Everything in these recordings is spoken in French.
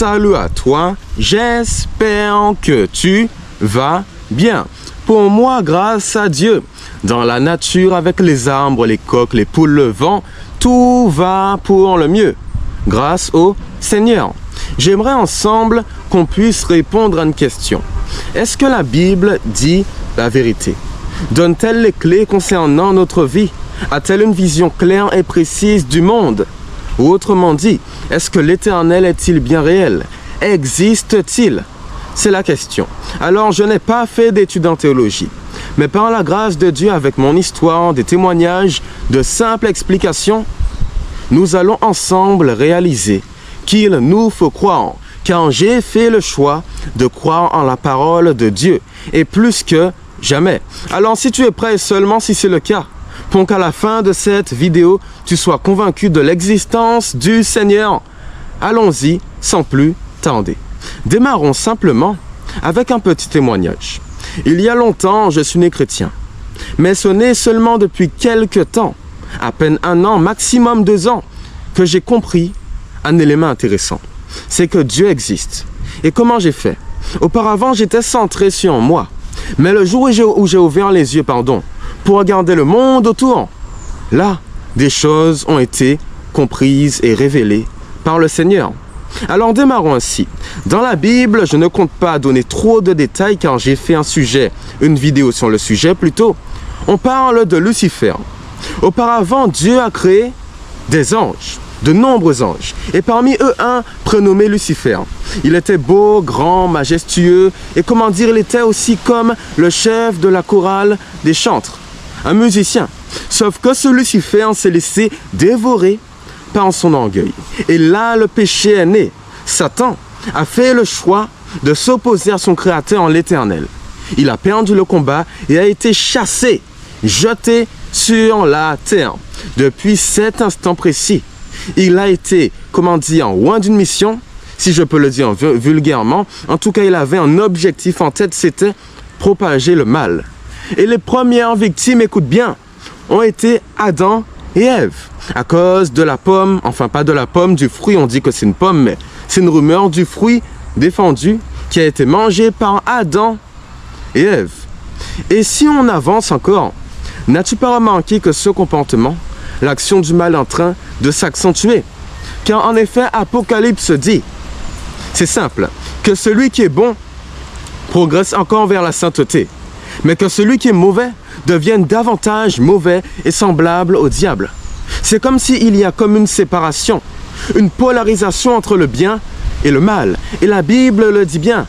Salut à toi, j'espère que tu vas bien. Pour moi, grâce à Dieu, dans la nature avec les arbres, les coqs, les poules, le vent, tout va pour le mieux. Grâce au Seigneur. J'aimerais ensemble qu'on puisse répondre à une question. Est-ce que la Bible dit la vérité? Donne-t-elle les clés concernant notre vie? A-t-elle une vision claire et précise du monde? Ou autrement dit, est-ce que l'Éternel est-il bien réel? Existe-t-il? C'est la question. Alors, je n'ai pas fait d'études en théologie, mais par la grâce de Dieu, avec mon histoire, des témoignages, de simples explications, nous allons ensemble réaliser qu'il nous faut croire, car j'ai fait le choix de croire en la parole de Dieu, et plus que jamais. Alors, si tu es prêt, seulement si c'est le cas, pour qu'à la fin de cette vidéo, tu sois convaincu de l'existence du Seigneur. Allons-y sans plus tarder. Démarrons simplement avec un petit témoignage. Il y a longtemps, je suis né chrétien, mais ce n'est seulement depuis quelques temps, à peine 1 an, maximum 2 ans, que j'ai compris un élément intéressant. C'est que Dieu existe. Et comment j'ai fait? Auparavant, j'étais centré sur moi. Mais le jour où j'ai ouvert les yeux, pour regarder le monde autour, là, des choses ont été comprises et révélées par le Seigneur. Alors démarrons ainsi. Dans la Bible, je ne compte pas donner trop de détails car j'ai fait une vidéo sur le sujet plutôt. On parle de Lucifer. Auparavant, Dieu a créé des anges, de nombreux anges, et parmi eux un prénommé Lucifer. Il était beau, grand, majestueux, et comment dire, il était aussi comme le chef de la chorale des chantres, un musicien. Sauf que ce Lucifer s'est laissé dévorer par son orgueil. Et là, le péché est né. Satan a fait le choix de s'opposer à son Créateur en l'Éternel. Il a perdu le combat et a été chassé, jeté sur la terre. Depuis cet instant précis, il a été, loin d'une mission, si je peux le dire vulgairement. En tout cas, il avait un objectif en tête, c'était propager le mal. Et les premières victimes, écoute bien, ont été Adam et Ève. À cause de la pomme, enfin pas de la pomme, du fruit, on dit que c'est une pomme, mais c'est une rumeur du fruit défendu qui a été mangé par Adam et Ève. Et si on avance encore, n'as-tu pas remarqué que ce comportement, l'action du mal est en train de s'accentuer? Car en effet, Apocalypse dit, c'est simple, que celui qui est bon progresse encore vers la sainteté, mais que celui qui est mauvais devienne davantage mauvais et semblable au diable. C'est comme s'il y a comme une séparation, une polarisation entre le bien et le mal. Et la Bible le dit bien.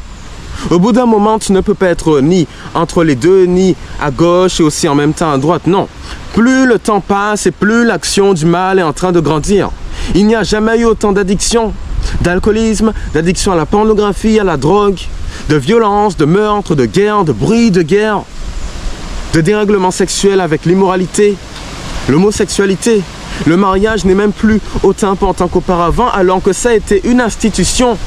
Au bout d'un moment, tu ne peux pas être ni entre les deux, ni à gauche et aussi en même temps à droite. Non. Plus le temps passe et plus l'action du mal est en train de grandir. Il n'y a jamais eu autant d'addictions, d'alcoolisme, d'addiction à la pornographie, à la drogue, de violence, de meurtre, de guerre, de bruit de guerre, de dérèglement sexuel avec l'immoralité, l'homosexualité. Le mariage n'est même plus autant important qu'auparavant, alors que ça a été une institution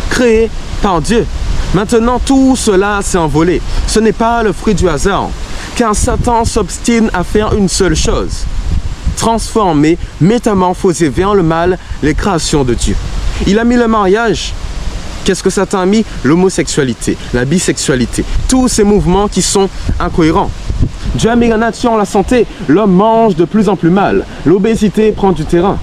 créée par Dieu. Maintenant, tout cela s'est envolé. Ce n'est pas le fruit du hasard, car Satan s'obstine à faire une seule chose: transformer, métamorphoser vers le mal les créations de Dieu. Il a mis le mariage. Qu'est-ce que Satan a mis? L'homosexualité, la bisexualité, tous ces mouvements qui sont incohérents. Dieu a mis la nature, la santé. L'homme mange de plus en plus mal. L'obésité prend du terrain.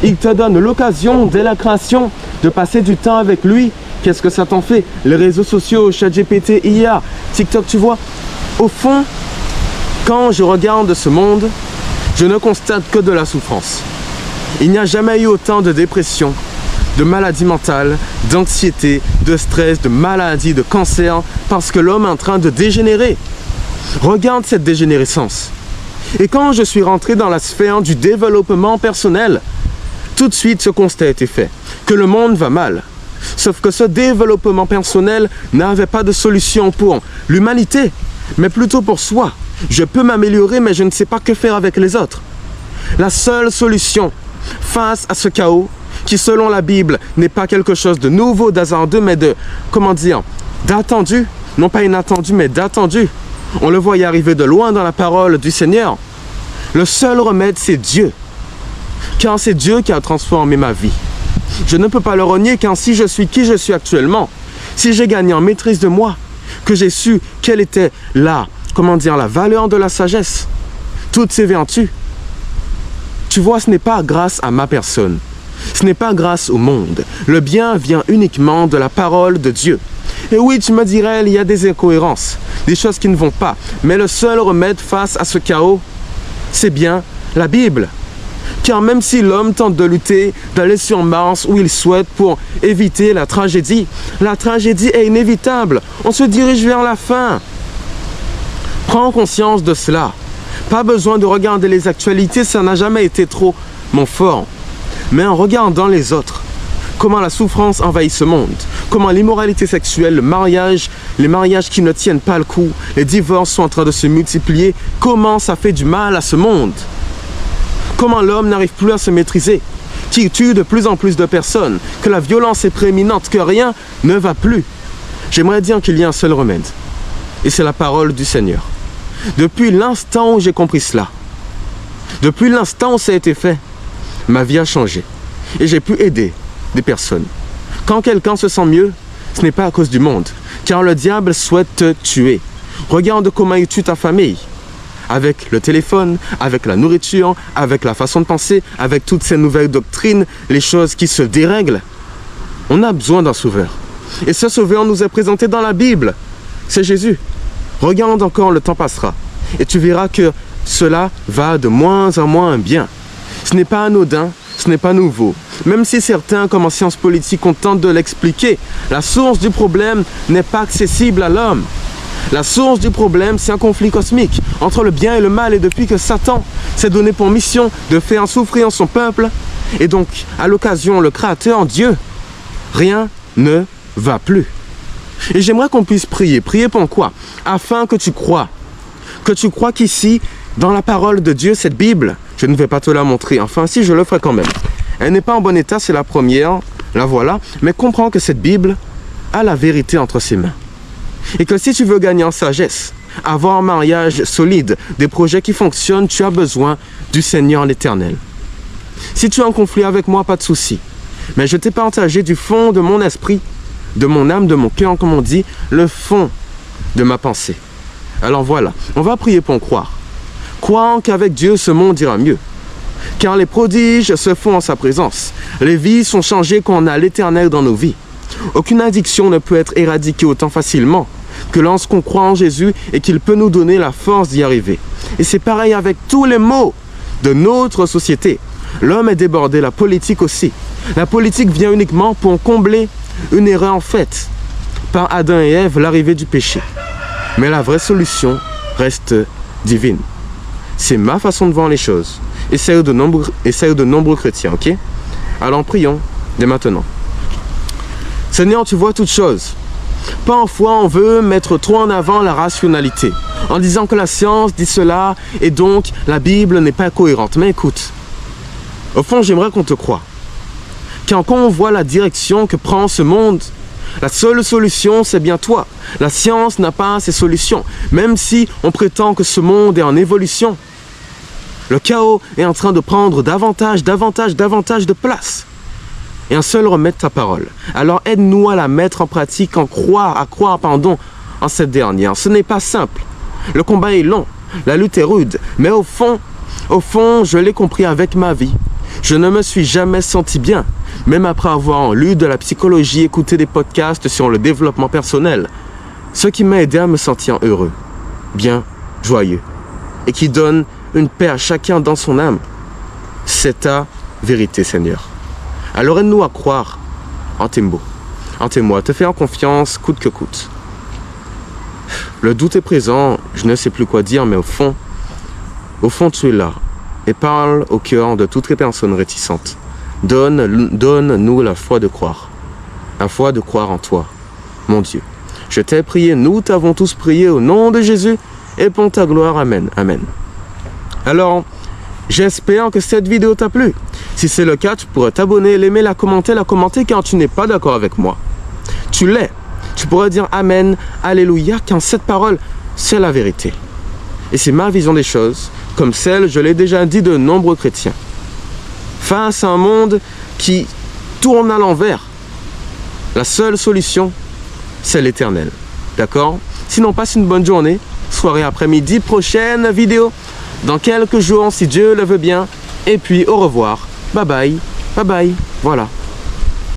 Il te donne l'occasion, dès la création, de passer du temps avec lui. Qu'est-ce que Satan fait? Les réseaux sociaux, ChatGPT, IA, TikTok, tu vois. Au fond, quand je regarde ce monde, je ne constate que de la souffrance. Il n'y a jamais eu autant de dépression, de maladies mentales, d'anxiété, de stress, de maladies, de cancer, parce que l'homme est en train de dégénérer. Regarde cette dégénérescence. Et quand je suis rentré dans la sphère du développement personnel, tout de suite ce constat a été fait, que le monde va mal. Sauf que ce développement personnel n'avait pas de solution pour l'humanité, mais plutôt pour soi. Je peux m'améliorer, mais je ne sais pas que faire avec les autres. La seule solution face à ce chaos, qui selon la Bible n'est pas quelque chose de nouveau, d'hasardeux, mais d'attendu, non pas inattendu, mais d'attendu. On le voyait arriver de loin dans la parole du Seigneur. Le seul remède, c'est Dieu. Car c'est Dieu qui a transformé ma vie. Je ne peux pas le renier car si je suis qui je suis actuellement, si j'ai gagné en maîtrise de moi, que j'ai su quelle était la valeur de la sagesse, toutes ses vertus. Tu vois, ce n'est pas grâce à ma personne, ce n'est pas grâce au monde. Le bien vient uniquement de la parole de Dieu. Et oui, tu me dirais, il y a des incohérences, des choses qui ne vont pas. Mais le seul remède face à ce chaos, c'est bien la Bible. Car même si l'homme tente de lutter, d'aller sur Mars où il souhaite pour éviter la tragédie est inévitable. On se dirige vers la fin. Prends conscience de cela. Pas besoin de regarder les actualités, ça n'a jamais été trop mon fort. Mais en regardant les autres, comment la souffrance envahit ce monde, comment l'immoralité sexuelle, les mariages qui ne tiennent pas le coup, les divorces sont en train de se multiplier, comment ça fait du mal à ce monde. Comment l'homme n'arrive plus à se maîtriser, qui tue de plus en plus de personnes, que la violence est prééminente, que rien ne va plus. J'aimerais dire qu'il y a un seul remède, et c'est la parole du Seigneur. Depuis l'instant où j'ai compris cela, depuis l'instant où ça a été fait, ma vie a changé, et j'ai pu aider des personnes. Quand quelqu'un se sent mieux, ce n'est pas à cause du monde, car le diable souhaite te tuer. Regarde comment il tue ta famille. Avec le téléphone, avec la nourriture, avec la façon de penser, avec toutes ces nouvelles doctrines, les choses qui se dérèglent. On a besoin d'un sauveur. Et ce sauveur nous est présenté dans la Bible. C'est Jésus. Regarde encore, le temps passera. Et tu verras que cela va de moins en moins bien. Ce n'est pas anodin, ce n'est pas nouveau. Même si certains, comme en sciences politiques, on tente de l'expliquer, la source du problème n'est pas accessible à l'homme. La source du problème, c'est un conflit cosmique entre le bien et le mal. Et depuis que Satan s'est donné pour mission de faire souffrir son peuple, et donc à l'occasion le Créateur, Dieu, rien ne va plus. Et j'aimerais qu'on puisse prier. Prier pour quoi? Afin que tu crois qu'ici, dans la parole de Dieu, cette Bible, je ne vais pas te la montrer. Enfin, si, je le ferai quand même. Elle n'est pas en bon état, c'est la première, la voilà. Mais comprends que cette Bible a la vérité entre ses mains. Et que si tu veux gagner en sagesse, avoir un mariage solide, des projets qui fonctionnent, tu as besoin du Seigneur l'Éternel. Si tu as un conflit avec moi, pas de souci. Mais je t'ai partagé du fond de mon esprit, de mon âme, de mon cœur, comme on dit, le fond de ma pensée. Alors voilà, on va prier pour croire. Croire qu'avec Dieu, ce monde ira mieux. Car les prodiges se font en sa présence. Les vies sont changées quand on a l'Éternel dans nos vies. Aucune addiction ne peut être éradiquée autant facilement que lorsqu'on croit en Jésus et qu'il peut nous donner la force d'y arriver. Et c'est pareil avec tous les maux de notre société. L'homme est débordé, la politique aussi. La politique vient uniquement pour combler une erreur faite par Adam et Ève, l'arrivée du péché. Mais la vraie solution reste divine. C'est ma façon de voir les choses. Et celle de nombreux chrétiens, ok? Alors prions dès maintenant. Seigneur, tu vois toutes choses. Parfois, on veut mettre trop en avant la rationalité, en disant que la science dit cela, et donc la Bible n'est pas cohérente. Mais écoute, au fond, j'aimerais qu'on te croie. Car quand on voit la direction que prend ce monde, la seule solution, c'est bien toi. La science n'a pas ces solutions, même si on prétend que ce monde est en évolution. Le chaos est en train de prendre davantage de place. Et un seul remède, ta parole. Alors aide-nous à la mettre en pratique, à croire en cette dernière. Ce n'est pas simple. Le combat est long, la lutte est rude. Mais au fond, je l'ai compris avec ma vie. Je ne me suis jamais senti bien, même après avoir lu de la psychologie, écouté des podcasts sur le développement personnel. Ce qui m'a aidé à me sentir heureux, bien, joyeux, et qui donne une paix à chacun dans son âme. C'est ta vérité, Seigneur. Alors aide-nous à croire en tes mots, en tes mots, à te faire confiance coûte que coûte. Le doute est présent, je ne sais plus quoi dire, mais au fond, tu es là et parle au cœur de toutes les personnes réticentes. Donne-nous la foi de croire en toi, mon Dieu. Je t'ai prié, nous t'avons tous prié au nom de Jésus et pour ta gloire, amen, amen. Alors, j'espère que cette vidéo t'a plu. Si c'est le cas, tu pourrais t'abonner, l'aimer, la commenter car tu n'es pas d'accord avec moi. Tu l'es. Tu pourrais dire Amen, Alléluia, car cette parole, c'est la vérité. Et c'est ma vision des choses, comme celle, je l'ai déjà dit, de nombreux chrétiens. Face à un monde qui tourne à l'envers. La seule solution, c'est l'Éternel. D'accord? Sinon, passe une bonne journée, soirée, après-midi, prochaine vidéo dans quelques jours, si Dieu le veut bien. Et puis, au revoir. Bye bye. Bye bye. Voilà.